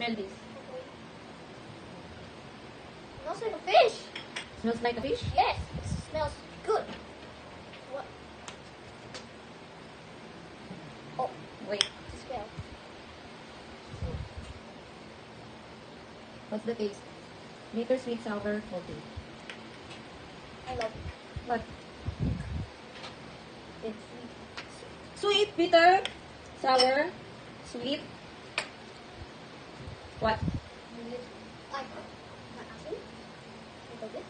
Smell this. Okay. Smells like a fish. Smells like a fish? Yes, it smells good. What? Oh, Wait. it smells. What's the taste? Bitter, sweet, sour, salty. I love it. What? It's sweet. Sweet, bitter, sour, sweet. What? Like, maasim? Little bit.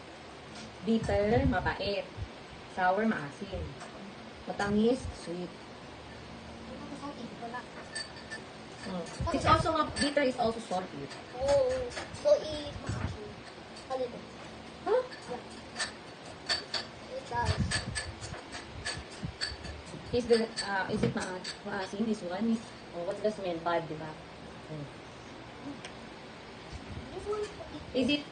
Bitter, mapait. Sour, maasim. Matamis, sweet. Not salty, wala. It's also, bitter is also salty. Oh, so eat maasim. A little. Huh? Yeah. It does. Is it maasim? This one is, oh, what's the smell? Bad, di ba? This one Is it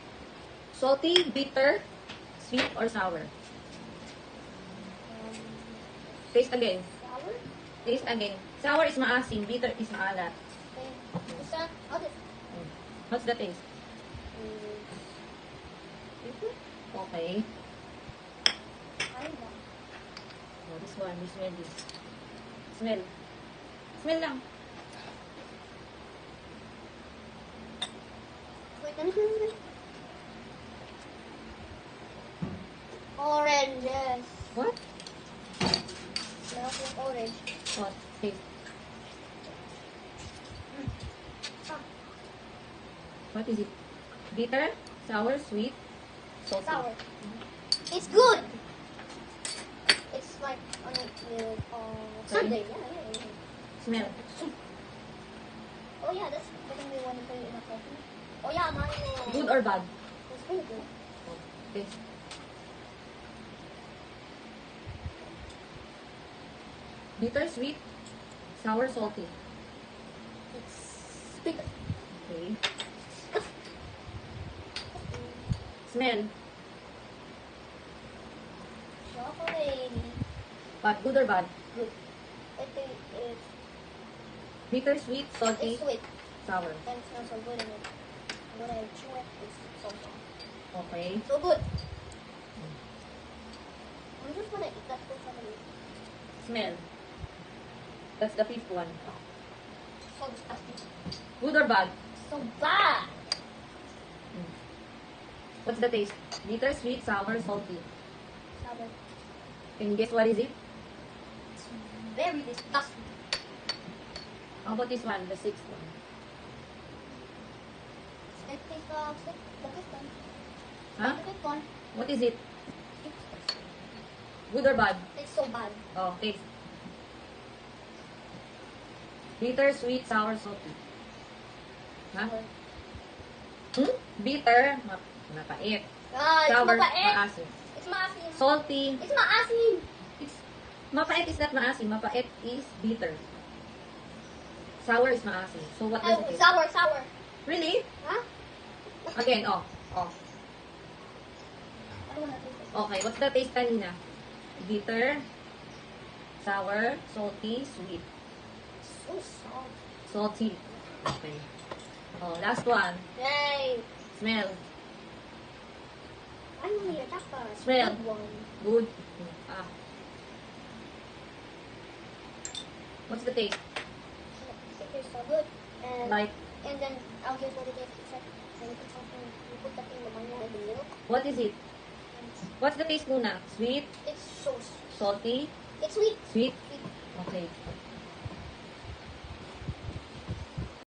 salty, bitter, sweet, or sour? Taste again. sour. Taste again. Sour is maasim, bitter is maalat. And is that other? What's the taste? Bitter? Okay. I don't know. Oh, this one, we smell this. Smell. Smell lang. Wait, let me. Oranges. What? Smells like orange. What? Taste. Ah, What is it? Bitter, sour, sweet, salty. sour. It's good. It's like on Sunday. Yeah. Smell. Oh yeah, that's the thing we want to put in a coffee. Oh yeah, mine. Good or bad? It's pretty good. Taste. Bitter, sweet, sour, salty. It's bitter. Okay. Smell. Chocolate. But good or bad? Good. I think it's Bitter, sweet, salty, sweet sour. and it smells so good in it. When I chew it, it's so soft. Okay. So good. I'm just gonna eat that whole chocolate. Smell. That's the fifth one. So disgusting. Good or bad? So bad. What's the taste? Bitter, sweet, sour, salty. Sour. Can you guess what is it? It's very disgusting. How about this one, the sixth one? It tastes the fifth one. Huh? The fifth one. What is it? Good or bad? It's so bad. Oh, taste. Bitter, sweet, sour, salty. Huh? Sour. Bitter, mapait. Ah, it's Sour, mapait. maasim. It's maasim. Salty, It's maasim. it's, mapait is not maasim. Mapait is bitter. Sour is maasim. So what does it is? Sour. Really? Huh? Again, oh. I don't wanna taste it. Okay, what's the taste kanina? Bitter, sour, salty, sweet. So soft. Salty. Okay. Oh, last one. Yay. Smell. Finally, I got the Smell. good one. Good. Ah. What's the taste? It tastes so good. And Like, and then I'll guess what it is. It's like when you put something, you put that in the mango and the milk. what is it? And What's the taste muna? Sweet, it's so sweet. salty, It's sweet. sweet. Sweet. Okay.